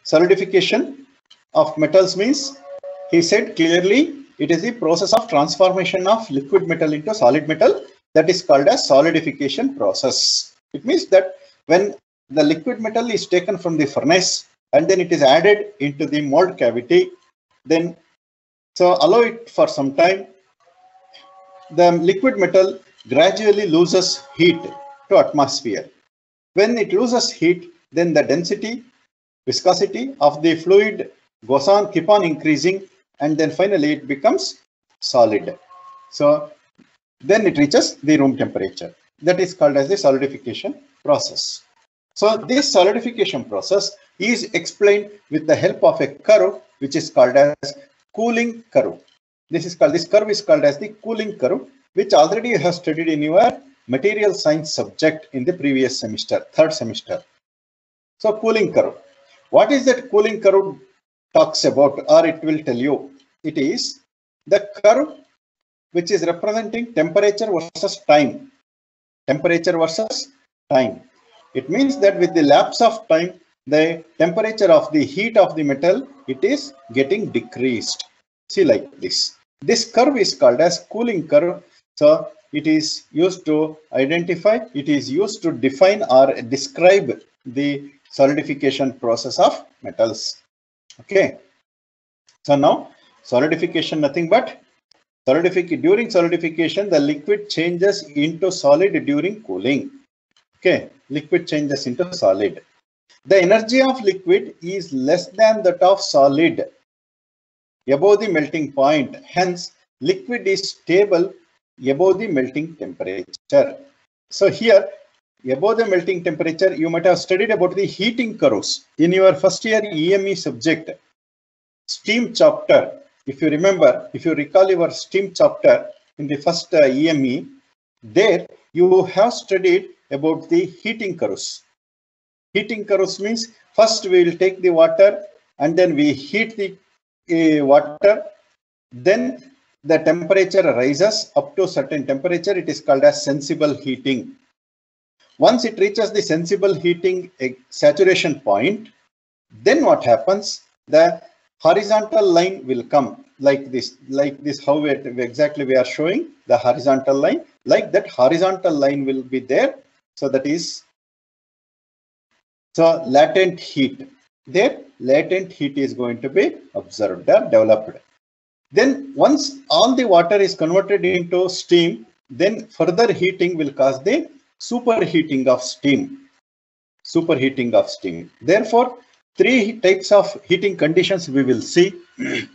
solidification of metals means, he said clearly, it is the process of transformation of liquid metal into solid metal, that is called as solidification process. It means that when the liquid metal is taken from the furnace and then it is added into the mold cavity, then so allow it for some time, the liquid metal gradually loses heat to atmosphere. When it loses heat, then the density, viscosity of the fluid goes on, keep on increasing, and then finally it becomes solid. So then it reaches the room temperature. That is called as the solidification process. So this solidification process is explained with the help of a curve which is called as cooling curve. This curve is called as the cooling curve, which already you have studied in your material science subject in the previous semester, third semester. So cooling curve. What is that cooling curve talks about, or it will tell you? It is the curve which is representing temperature versus time. Temperature versus time. It means that with the lapse of time, the temperature of the heat of the metal, it is getting decreased. See, like this. This curve is called as cooling curve. So it is used to identify, it is used to define or describe the solidification process of metals. Okay. So now solidification, nothing but during solidification, the liquid changes into solid during cooling. Okay, liquid changes into solid. The energy of liquid is less than that of solid above the melting point. Hence, liquid is stable above the melting temperature. So here, above the melting temperature, you might have studied about the heating curves in your first year EME subject, steam chapter. If you remember, if you recall your steam chapter in the first EME, there you have studied about the heating curves. Heating curves means first we will take the water and then we heat the water, then the temperature rises up to a certain temperature. It is called as sensible heating. Once it reaches the sensible heating saturation point, then what happens? The horizontal line will come like this, how exactly we are showing the horizontal line. Like that horizontal line will be there. So that is, so latent heat. There, latent heat is going to be observed or developed. Then once all the water is converted into steam, then further heating will cause the superheating of steam. Superheating of steam. Therefore, three types of heating conditions we will see.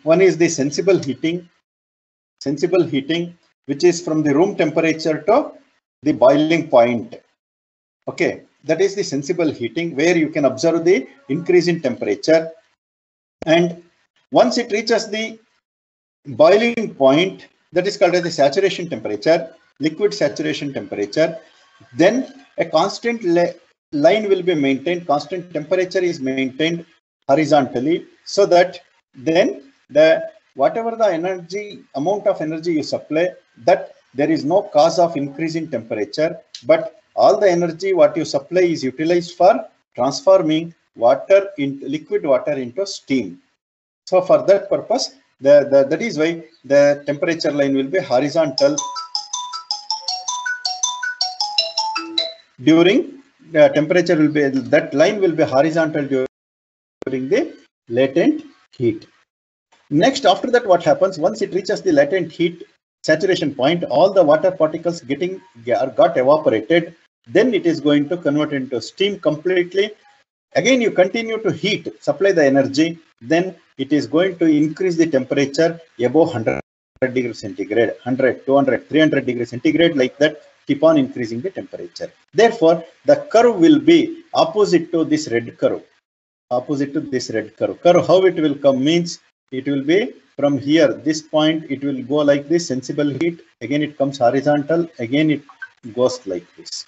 One is the sensible heating, which is from the room temperature to the boiling point. Okay, that is the sensible heating, where you can observe the increase in temperature. And once it reaches the boiling point, that is called as the saturation temperature, liquid saturation temperature, then a constant line will be maintained, constant temperature is maintained horizontally, so that then the whatever the energy, amount of energy you supply, that there is no cause of increase in temperature, but all the energy what you supply is utilized for transforming water into liquid water into steam. So for that purpose, that is why the temperature line will be horizontal during the temperature will be, that line will be horizontal during the latent heat. Next, after that, what happens? Once it reaches the latent heat saturation point, all the water particles got evaporated. Then it is going to convert into steam completely. Again, you continue to heat, supply the energy. Then it is going to increase the temperature above 100 degrees centigrade, 100, 200, 300 degrees centigrade, like that. Keep on increasing the temperature. Therefore, the curve will be opposite to this red curve. Opposite to this red curve. How it will come means, it will be from here, this point, it will go like this, sensible heat. Again, it comes horizontal. Again, it goes like this.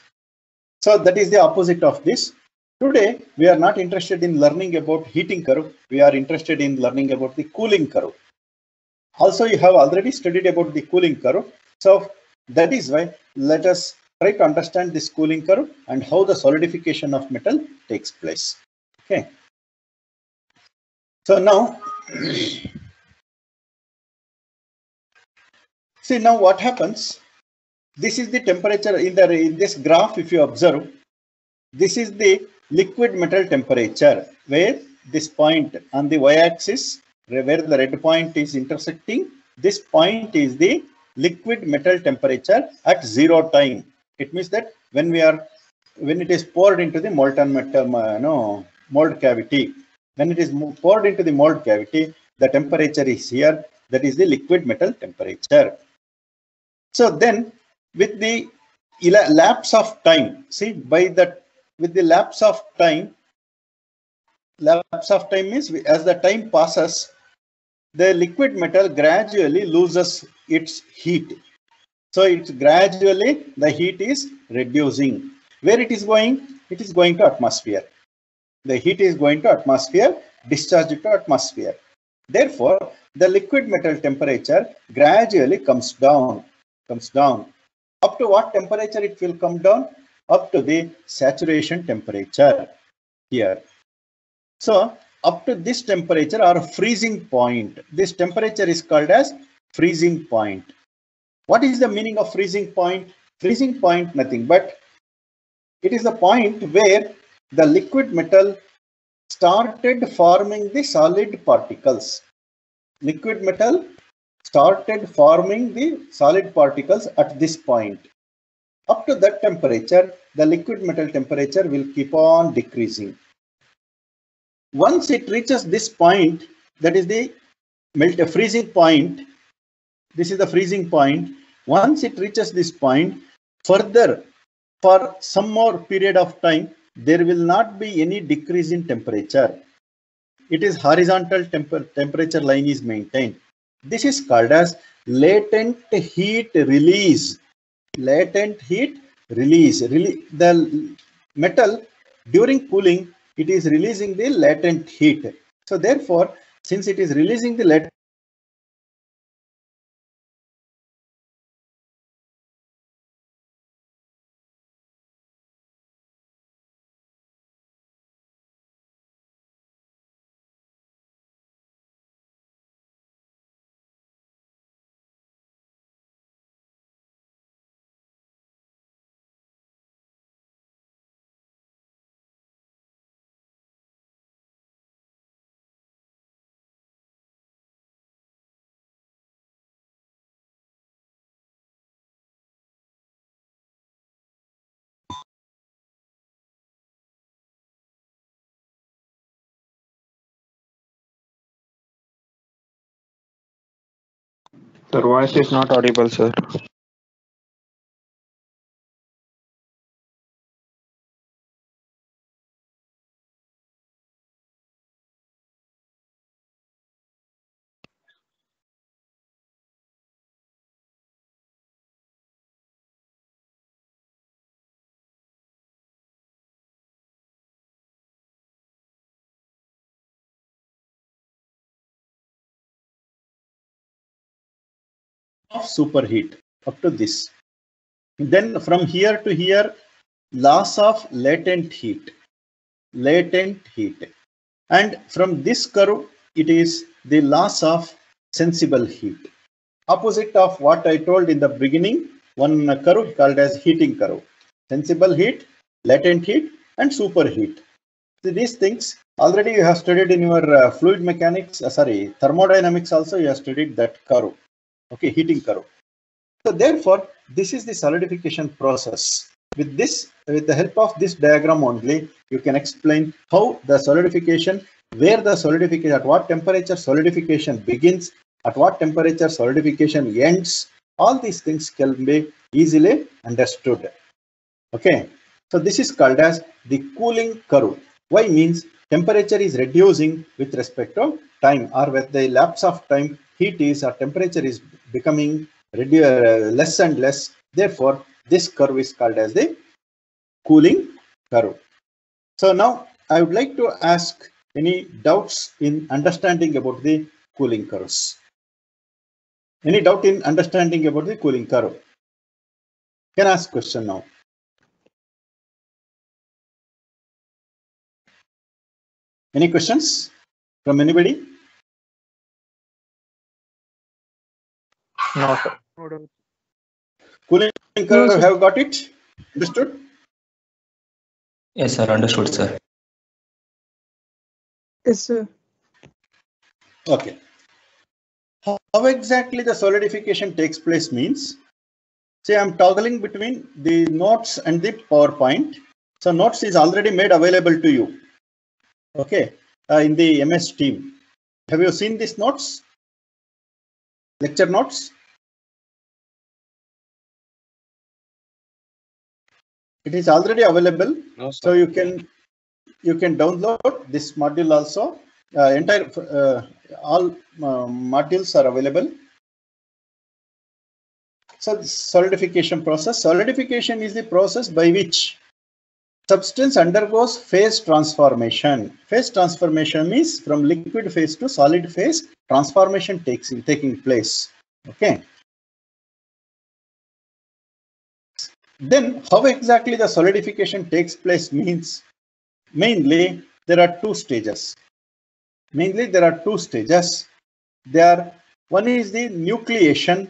So that is the opposite of this. Today, we are not interested in learning about heating curve. We are interested in learning about the cooling curve. Also, you have already studied about the cooling curve. So that is why let us try to understand this cooling curve and how the solidification of metal takes place. Okay. So now, see now what happens. This is the temperature in this graph. If you observe, this is the liquid metal temperature, where this point on the y-axis, where the red point is intersecting, this point is the liquid metal temperature at 0 time. It means that when it is poured into the molten metal, mold cavity, when it is poured into the mold cavity, the temperature is here. That is the liquid metal temperature. So then, with the lapse of time, see with the lapse of time means as the time passes, the liquid metal gradually loses its heat. So it's gradually the heat is reducing. Where it is going? It is going to atmosphere. The heat is going to atmosphere, discharged to atmosphere. Therefore, the liquid metal temperature gradually comes down. Up to what temperature it will come down? Up to the saturation temperature here. So up to this temperature or freezing point, this temperature is called as freezing point. What is the meaning of freezing point? Freezing point, nothing but it is the point where the liquid metal started forming the solid particles. Liquid metal started forming the solid particles at this point. Up to that temperature, the liquid metal temperature will keep on decreasing. Once it reaches this point, that is the freezing point. This is the freezing point. Once it reaches this point, further for some more period of time, there will not be any decrease in temperature. It is horizontal temperature line is maintained. This is called as latent heat release. Latent heat release. The metal during cooling, it is releasing the latent heat. So therefore, since it is releasing the latent, The voice is not audible, sir. of superheat up to this. Then from here to here, loss of latent heat. And from this curve, it is the loss of sensible heat. Opposite of what I told in the beginning, one curve called as heating curve. Sensible heat, latent heat, and superheat. So these things already you have studied in your fluid mechanics, thermodynamics also you have studied that curve. Okay, heating curve. So therefore, this is the solidification process. With the help of this diagram only, you can explain how the solidification, at what temperature solidification begins, at what temperature solidification ends. All these things can be easily understood. Okay, so this is called as the cooling curve. Why means temperature is reducing with respect to time, or with the lapse of time, temperature is becoming less and less. Therefore, this curve is called as the cooling curve. So now I would like to ask any doubts in understanding about the cooling curves. Any doubt in understanding about the cooling curve? Can ask question now. Any questions? From anybody? No, sir. Cooling No, curve, sir. have got it? Understood? Yes, sir. Understood, sir. Yes, sir. Okay. How exactly the solidification takes place means, say I'm toggling between the notes and the PowerPoint. So notes is already made available to you. Okay, in the MS team. Have you seen these notes? Lecture notes? It is already available. No, sir. So you can download this module also. All modules are available. So the solidification process. Solidification is the process by which substance undergoes phase transformation. Phase transformation means from liquid phase to solid phase transformation taking place. Okay. Then how exactly the solidification takes place means, mainly there are two stages. One is the nucleation.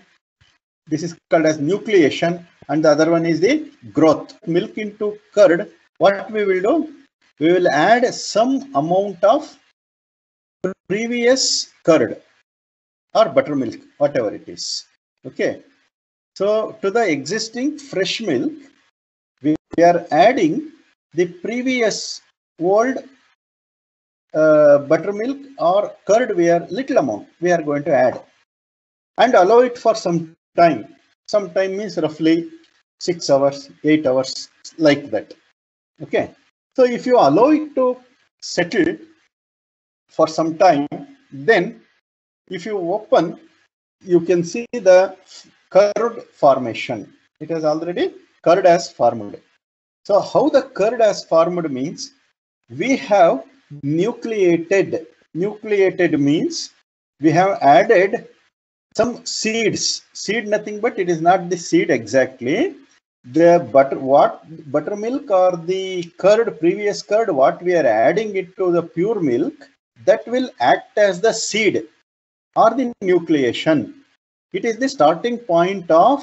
This is called as nucleation, and the other one is the growth. Milk into curd. What we will do? We will add some amount of previous curd or buttermilk, whatever it is. Okay. So to the existing fresh milk, we are adding the previous old buttermilk or curd. Little amount we are going to add and allow it for some time. Some time means roughly 6 hours, 8 hours, like that. Okay. So if you allow it to settle for some time, then if you open, you can see the curd formation. It has already curd has formed. So how the curd has formed means we have nucleated. Nucleated means we have added some seeds. Seed nothing but it is not the seed exactly. The buttermilk or the curd, previous curd, what we are adding it to the pure milk, that will act as the seed or the nucleation. It is the starting point of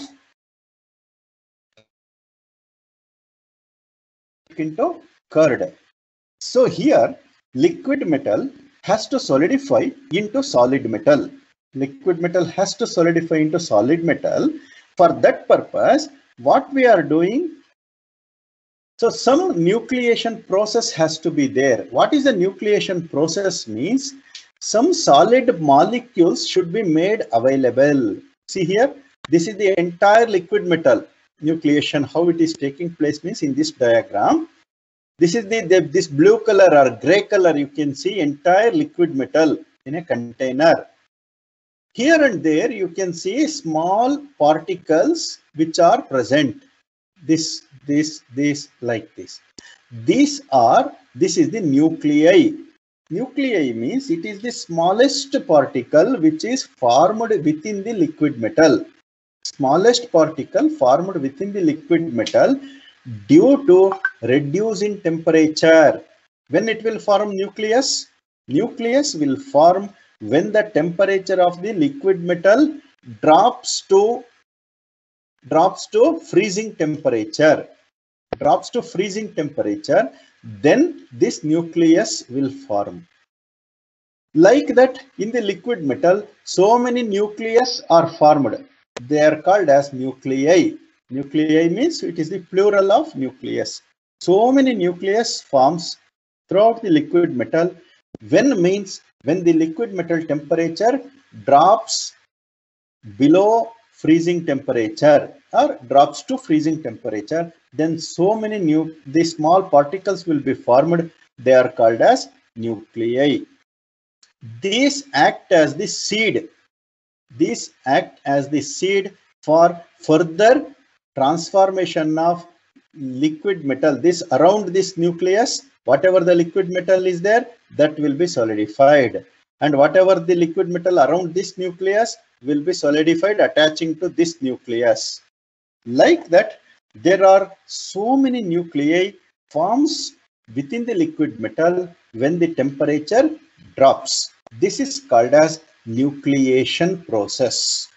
into curd. So here liquid metal has to solidify into solid metal. Liquid metal has to solidify into solid metal. For that purpose, what we are doing, so some nucleation process has to be there. What is the nucleation process means? Some solid molecules should be made available. See here, this is the entire liquid metal nucleation. How it is taking place means in this diagram. This is this blue color or gray color. You can see entire liquid metal in a container. Here and there you can see small particles which are present. This like this. This is the nuclei. Nuclei means it is the smallest particle which is formed within the liquid metal. Smallest particle formed within the liquid metal due to reduce in temperature. When it will form nucleus? Nucleus will form when the temperature of the liquid metal drops to freezing temperature. Then this nucleus will form. Like that, in the liquid metal, so many nucleus are formed. They are called as nuclei. Nuclei means it is the plural of nucleus. So many nucleus forms throughout the liquid metal. When means when the liquid metal temperature drops below freezing temperature or drops to freezing temperature, then so many these small particles will be formed. They are called as nuclei. These act as the seed. These act as the seed for further transformation of liquid metal. This around this nucleus, whatever the liquid metal is there, that will be solidified. And whatever the liquid metal around this nucleus will be solidified attaching to this nucleus. Like that, there are so many nuclei forms within the liquid metal when the temperature drops. This is called as nucleation process.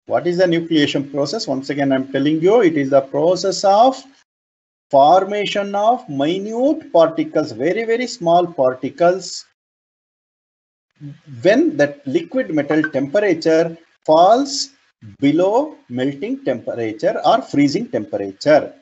What is the nucleation process? Once again, I'm telling you, it is the process of formation of minute particles, very, very small particles, when that liquid metal temperature falls below melting temperature or freezing temperature.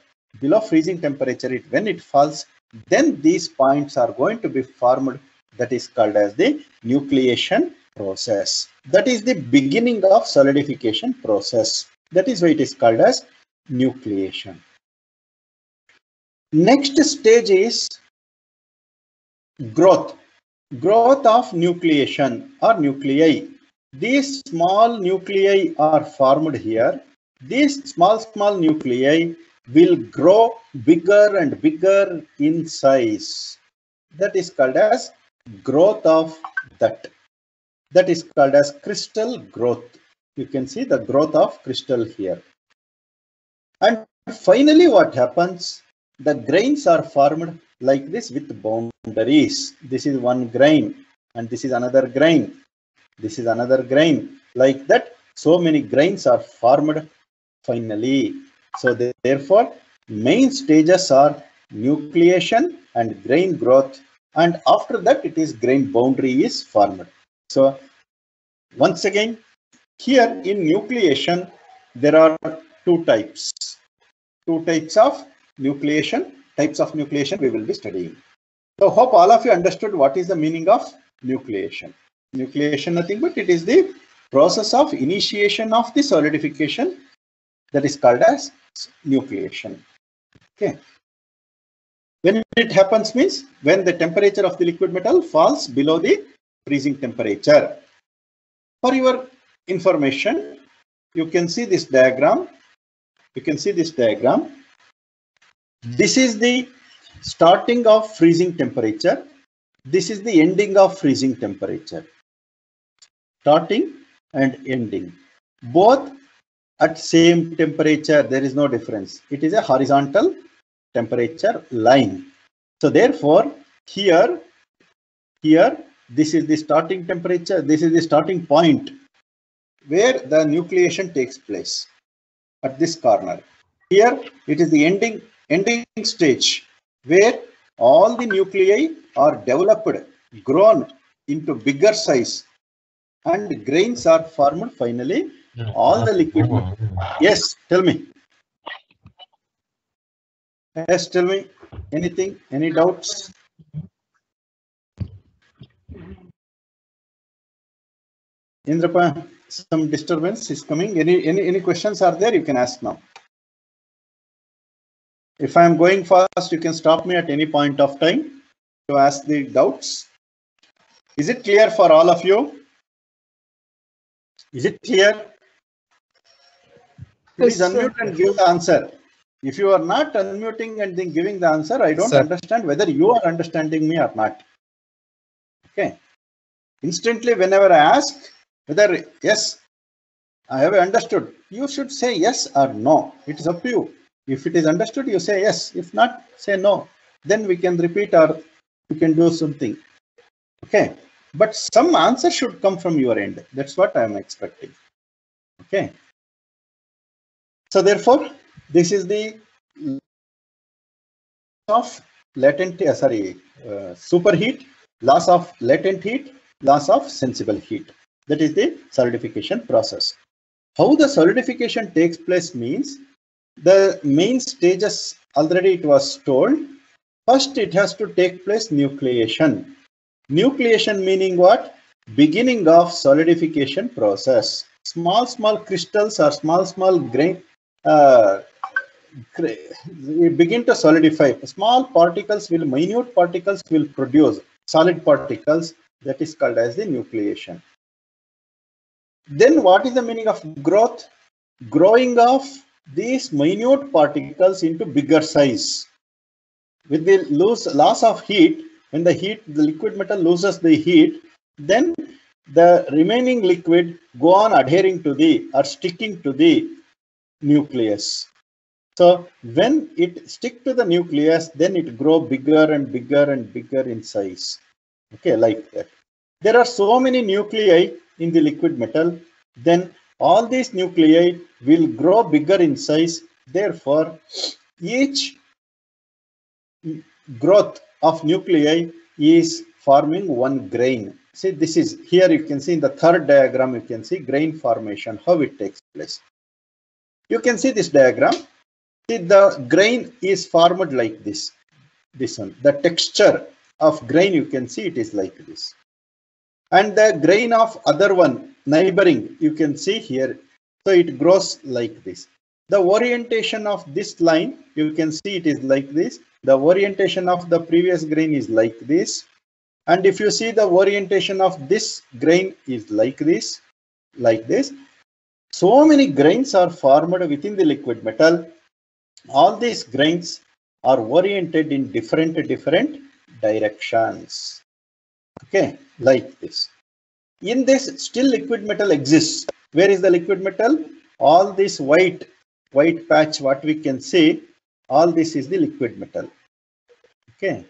Below freezing temperature, when it falls, then these points are going to be formed. That is called as the nucleation process. That is the beginning of solidification process. That is why it is called as nucleation. Next stage is growth. Growth of nucleation or nuclei. These small nuclei are formed here. These small nuclei will grow bigger and bigger in size. That is called as growth of that. That is called as crystal growth. You can see the growth of crystal here. And finally, what happens? The grains are formed like this with boundaries. This is one grain and this is another grain. This is another grain. Like that, so many grains are formed finally. So therefore, main stages are nucleation and grain growth, and after that it is grain boundary is formed. So once again, here in nucleation, there are two types of nucleation. Types of nucleation we will be studying. So hope all of you understood what is the meaning of nucleation. Nucleation, nothing but it is the process of initiation of the solidification, that is called as nucleation. Okay. When it happens means when the temperature of the liquid metal falls below the freezing temperature. For your information, you can see this diagram. You can see this diagram. This is the starting of freezing temperature. This is the ending of freezing temperature. Starting and ending. Both at same temperature, there is no difference. It is a horizontal temperature line. So therefore, here, this is the starting temperature. This is the starting point where the nucleation takes place at this corner. Here, it is the ending stage where all the nuclei are developed, grown into bigger size, and grains are formed finally. All the liquid. Yes, tell me. Yes, tell me. Anything? Any doubts? Indrapa, some disturbance is coming. Any questions are there? You can ask now. If I am going fast, you can stop me at any point of time to ask the doubts. Is it clear for all of you? Is it clear? Please unmute and give the answer. If you are not unmuting and then giving the answer, I don't understand whether you are understanding me or not. Okay. Instantly, whenever I ask whether yes, I have understood, you should say yes or no. It is up to you. If it is understood, you say yes. If not, say no. Then we can repeat or we can do something. Okay. But some answer should come from your end. That's what I am expecting. Okay. So therefore, this is the of latent, superheat, loss of latent heat, loss of sensible heat. That is the solidification process. How the solidification takes place means the main stages already it was told. First, it has to take place nucleation. Nucleation meaning what? Beginning of solidification process. Small crystals or small grain begin to solidify. Small particles will, minute particles will produce solid particles. That is called as the nucleation. Then what is the meaning of growth? Growing of these minute particles into bigger size. With the loss of heat, when the liquid metal loses the heat, then the remaining liquid go on adhering to the or sticking to the nucleus. So when it stick to the nucleus, then it grow bigger and bigger and bigger in size. Okay, like that. There are so many nuclei in the liquid metal, then all these nuclei will grow bigger in size. Therefore, each growth of nuclei is forming one grain. See, this is here you can see in the third diagram, you can see grain formation, how it takes place. You can see this diagram. See, the grain is formed like this. This one, the texture of grain, you can see it is like this. And the grain of other one, neighboring, you can see here. So it grows like this. The orientation of this line, you can see it is like this. The orientation of the previous grain is like this. And if you see the orientation of this grain is like this, like this. So many grains are formed within the liquid metal. All these grains are oriented in different directions. Okay, like this. In this, still liquid metal exists. Where is the liquid metal? All this white patch, what we can see, all this is the liquid metal. Okay.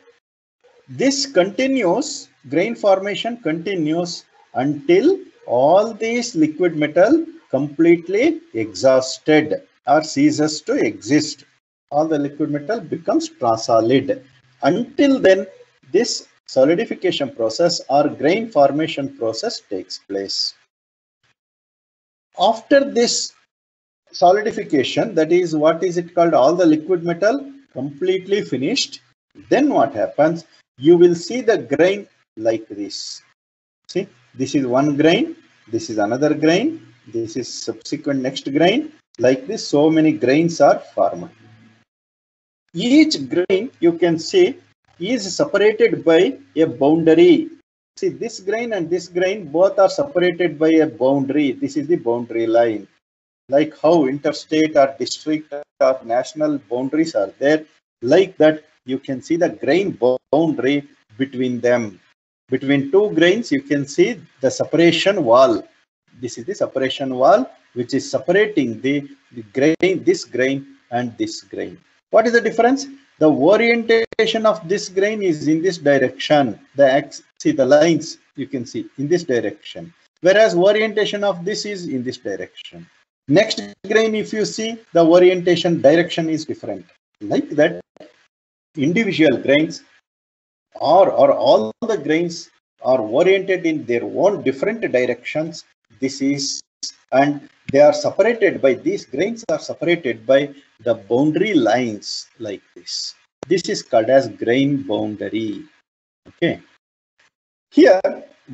This continues, grain formation continues until all these liquid metal completely exhausted or ceases to exist. All the liquid metal becomes transsolid. Until then, this solidification process or grain formation process takes place. After this solidification, that is, what is it called, all the liquid metal completely finished, then what happens? You will see the grain like this. See, this is one grain, this is another grain, this is subsequent next grain. Like this, so many grains are formed. Each grain, you can see, is separated by a boundary. See, this grain and this grain both are separated by a boundary. This is the boundary line. Like how interstate or district or national boundaries are there, like that you can see the grain boundary between them. Between two grains, you can see the separation wall. This is the separation wall which is separating the grain, this grain and this grain. What is the difference? The orientation of this grain is in this direction. See the lines you can see in this direction, whereas orientation of this is in this direction. Next grain, if you see, the orientation direction is different. Like that, individual grains or all the grains are oriented in their own different directions. This is, and they are separated by, these grains are separated by the boundary lines like this. This is called as grain boundary. Okay. Here,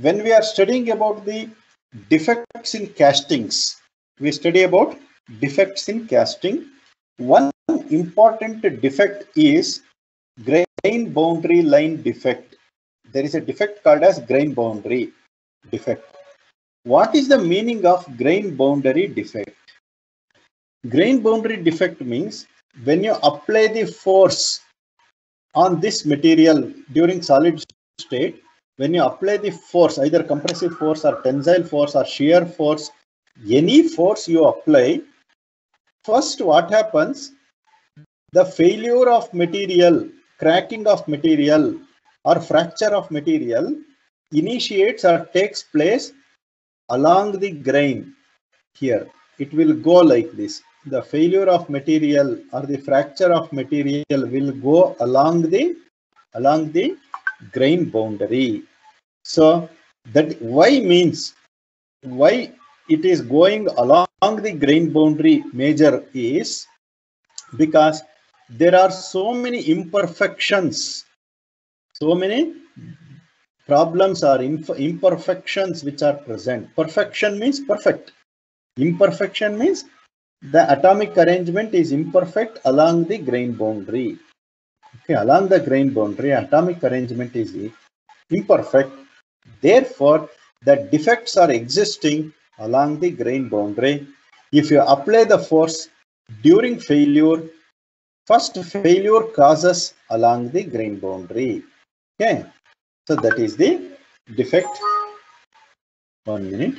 when we are studying about the defects in castings, we study about defects in casting. One important defect is grain boundary line defect. There is a defect called as grain boundary defect. What is the meaning of grain boundary defect? Grain boundary defect means when you apply the force on this material during solid state, when you apply the force, either compressive force or tensile force or shear force, any force you apply, first what happens? The failure of material, cracking of material or fracture of material initiates or takes place along the grain. Here it will go like this. The failure of material or the fracture of material will go along the grain boundary. So that why means, why it is going along the grain boundary major is because there are so many imperfections, so many problems or imperfections which are present. Perfection means perfect. Imperfection means the atomic arrangement is imperfect along the grain boundary. Okay, along the grain boundary, atomic arrangement is imperfect. Therefore, the defects are existing along the grain boundary. If you apply the force during failure, first failure causes along the grain boundary. Okay, so that is the defect. 1 minute.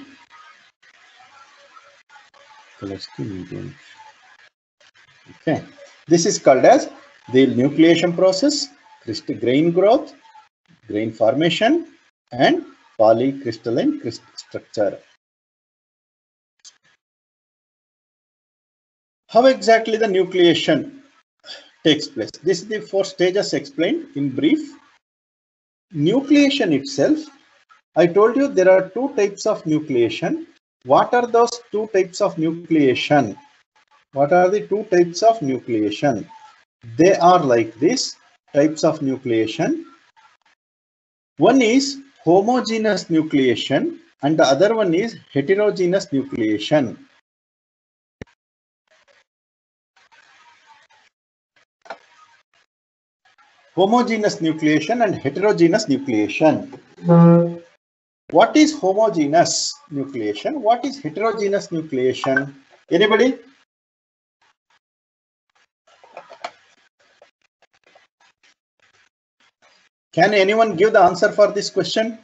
Okay, this is called as the nucleation process, grain growth, grain formation, and polycrystalline structure. How exactly the nucleation takes place? This is the 4 stages explained in brief. Nucleation itself, I told you there are 2 types of nucleation. What are those 2 types of nucleation? What are the 2 types of nucleation? They are like this types of nucleation. One is homogeneous nucleation and the other one is heterogeneous nucleation. Homogeneous nucleation and heterogeneous nucleation. What is homogeneous nucleation? What is heterogeneous nucleation? Anybody? Can anyone give the answer for this question?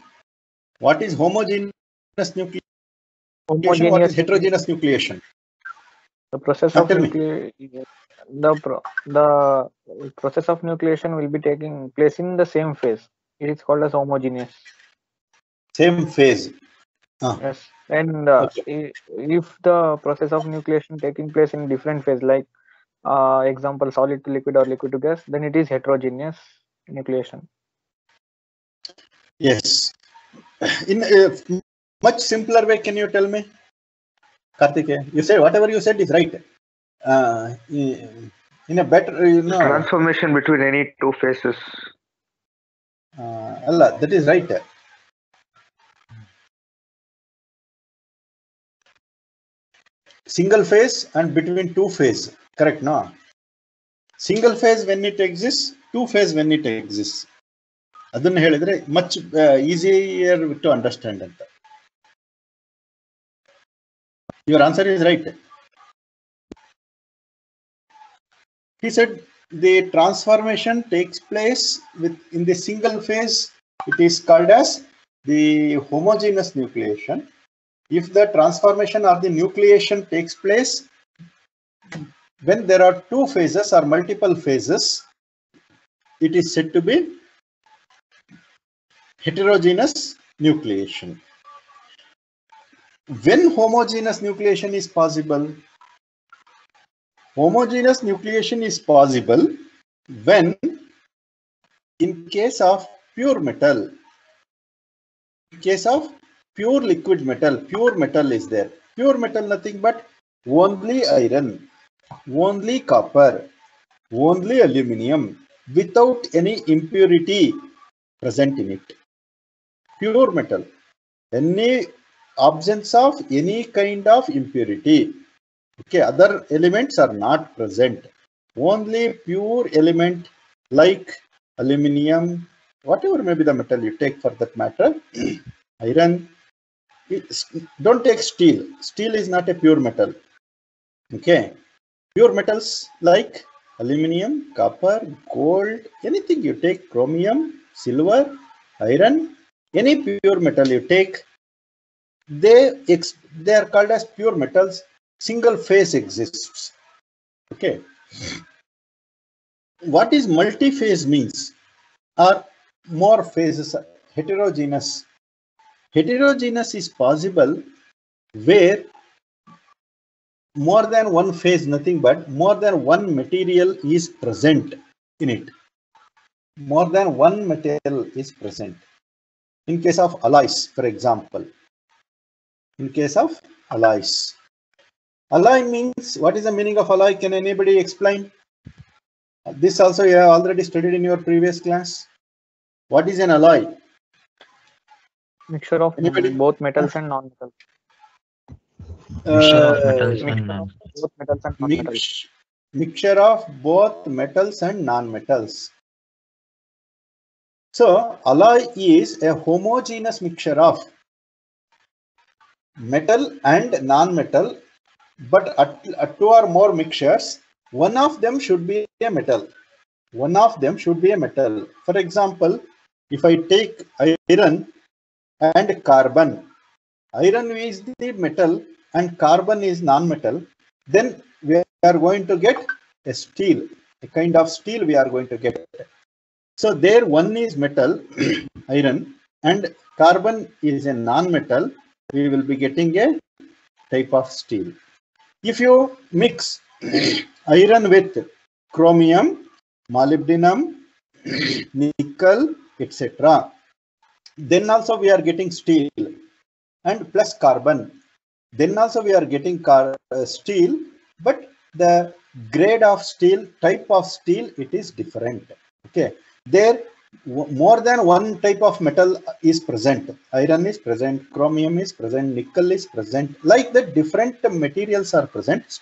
What is homogeneous nucleation? What is heterogeneous nucleation? The process of nucleation. The process of nucleation will be taking place in the same phase. It is called as homogeneous. Same phase. Yes, and okay. If the process of nucleation taking place in different phase, like example solid to liquid or liquid to gas, then it is heterogeneous nucleation. Yes. In a much simpler way, can you tell me, Karthikeya? You said whatever you said is right. In a better, transformation between any 2 phases. Allah, that is right. Single phase and between 2 phase, correct? No. Single phase when it exists, 2 phase when it exists. Adunna helidre much easier to understand anta. Your answer is right. He said the transformation takes place in the single phase. It is called as the homogeneous nucleation. If the transformation or the nucleation takes place when there are 2 phases or multiple phases, it is said to be heterogeneous nucleation. When homogeneous nucleation is possible? Homogeneous nucleation is possible when, in case of pure metal, in case of pure liquid metal, pure metal is there. Pure metal nothing but only iron, only copper, only aluminium, without any impurity present in it. Pure metal, any absence of any kind of impurity. Okay, other elements are not present. Only pure element like aluminium, whatever may be the metal you take for that matter, iron. Don't take steel. Steel is not a pure metal. Okay, pure metals like aluminium, copper, gold, anything you take, chromium, silver, iron, any pure metal you take, they are called as pure metals. Single phase exists. Okay. What is multi-phase means? Or more phases, heterogeneous. Heterogeneous is possible where more than one phase, nothing but more than one material is present in it. More than one material is present. In case of alloys, for example. In case of alloys. Alloy means, what is the meaning of alloy? Can anybody explain? This also you have already studied in your previous class. What is an alloy? Mixture of both metals and non-metals. Mixture of both metals and non-metals. So, alloy is a homogeneous mixture of metal and non-metal, but at 2 or more mixtures, one of them should be a metal. One of them should be a metal. For example, if I take iron and carbon, iron is the metal and carbon is non-metal, then we are going to get a steel, a kind of steel we are going to get. So there one is metal, iron, and carbon is a non-metal, we will be getting a type of steel. If you mix iron with chromium, molybdenum, nickel, etc., then also we are getting steel, and plus carbon. Then also we are getting steel, but the grade of steel, type of steel, it is different. Okay, there more than one type of metal is present. Iron is present, chromium is present, nickel is present. Like the different materials are present,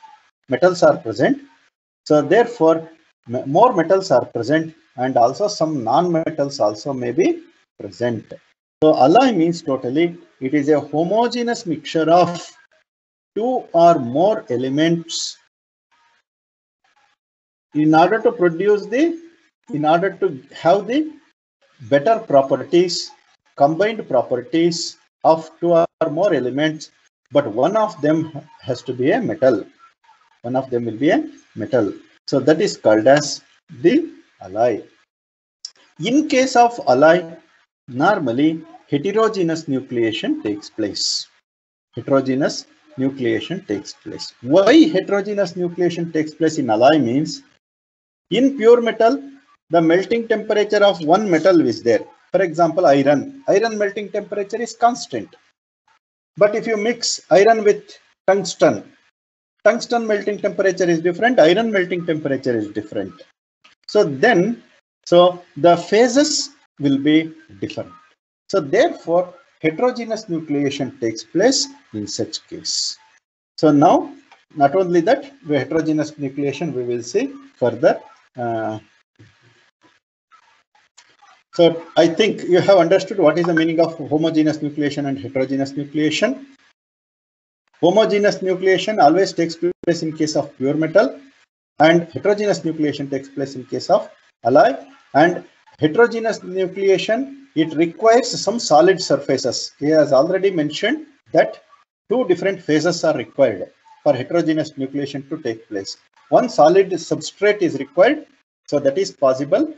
metals are present. So therefore, more metals are present, and also some non-metals also may be present. So alloy means totally, it is a homogeneous mixture of two or more elements in order to produce in order to have the better properties, combined properties of two or more elements, but one of them has to be a metal. One of them will be a metal. So that is called as the alloy. In case of alloy, normally heterogeneous nucleation takes place. Heterogeneous nucleation takes place. Why heterogeneous nucleation takes place in alloy means, in pure metal, the melting temperature of one metal is there. For example, iron. Iron melting temperature is constant. But if you mix iron with tungsten, tungsten melting temperature is different, iron melting temperature is different. So then, the phases will be different. So therefore, heterogeneous nucleation takes place in such case. So now, not only that, the heterogeneous nucleation we will see further. So I think you have understood what is the meaning of homogeneous nucleation and heterogeneous nucleation. Homogeneous nucleation always takes place in case of pure metal, and heterogeneous nucleation takes place in case of alloy. And heterogeneous nucleation, it requires some solid surfaces. He has already mentioned that two different phases are required for heterogeneous nucleation to take place. One solid substrate is required, so that is possible.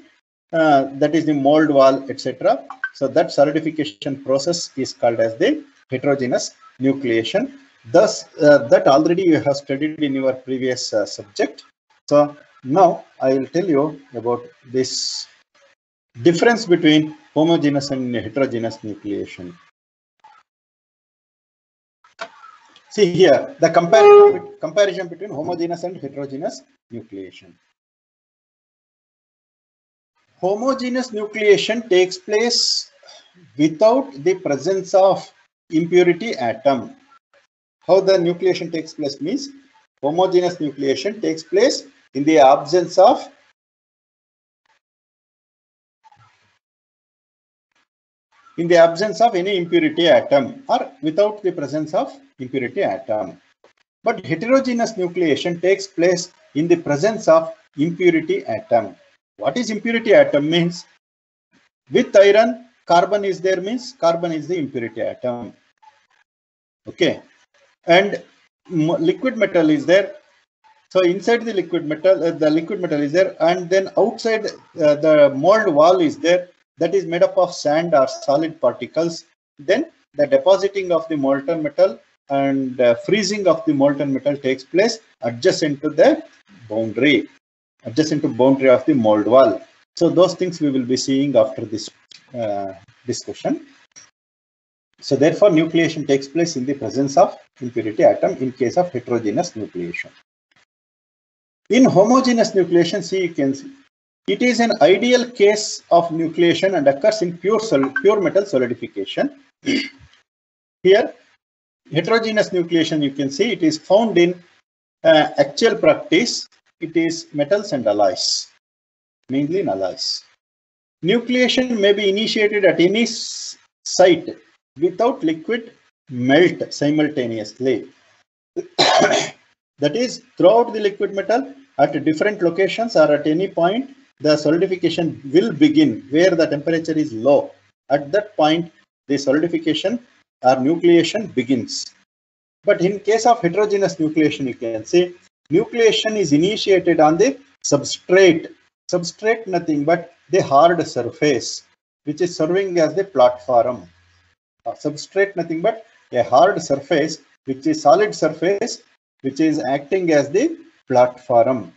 That is the mold wall, etc. So that solidification process is called as the heterogeneous nucleation. Thus, that already you have studied in your previous subject. So now I will tell you about this difference between homogeneous and heterogeneous nucleation. See here, the comparison between homogeneous and heterogeneous nucleation. Homogeneous nucleation takes place without the presence of impurity atom. How the nucleation takes place means, homogeneous nucleation takes place in the absence of any impurity atom, or without the presence of impurity atom. But heterogeneous nucleation takes place in the presence of impurity atom. What is impurity atom means? With iron, carbon is there means carbon is the impurity atom. Okay, and liquid metal is there. So inside the liquid metal is there, and then outside the mold wall is there. That is made up of sand or solid particles. Then the depositing of the molten metal and freezing of the molten metal takes place adjacent to the boundary of the mold wall. So those things we will be seeing after this discussion. So therefore, nucleation takes place in the presence of impurity atom in case of heterogeneous nucleation. In homogeneous nucleation, see, you can see, it is an ideal case of nucleation and occurs in pure metal solidification. Here, heterogeneous nucleation, you can see, it is found in actual practice. It is metals and alloys, mainly in alloys. Nucleation may be initiated at any site without liquid melt simultaneously. That is, throughout the liquid metal at different locations or at any point, the solidification will begin where the temperature is low. At that point, the solidification or nucleation begins. But in case of heterogeneous nucleation, you can see nucleation is initiated on the substrate. Substrate nothing but the hard surface. which is serving as the platform. Substrate nothing but a hard surface, which is solid surface, which is acting as the platform.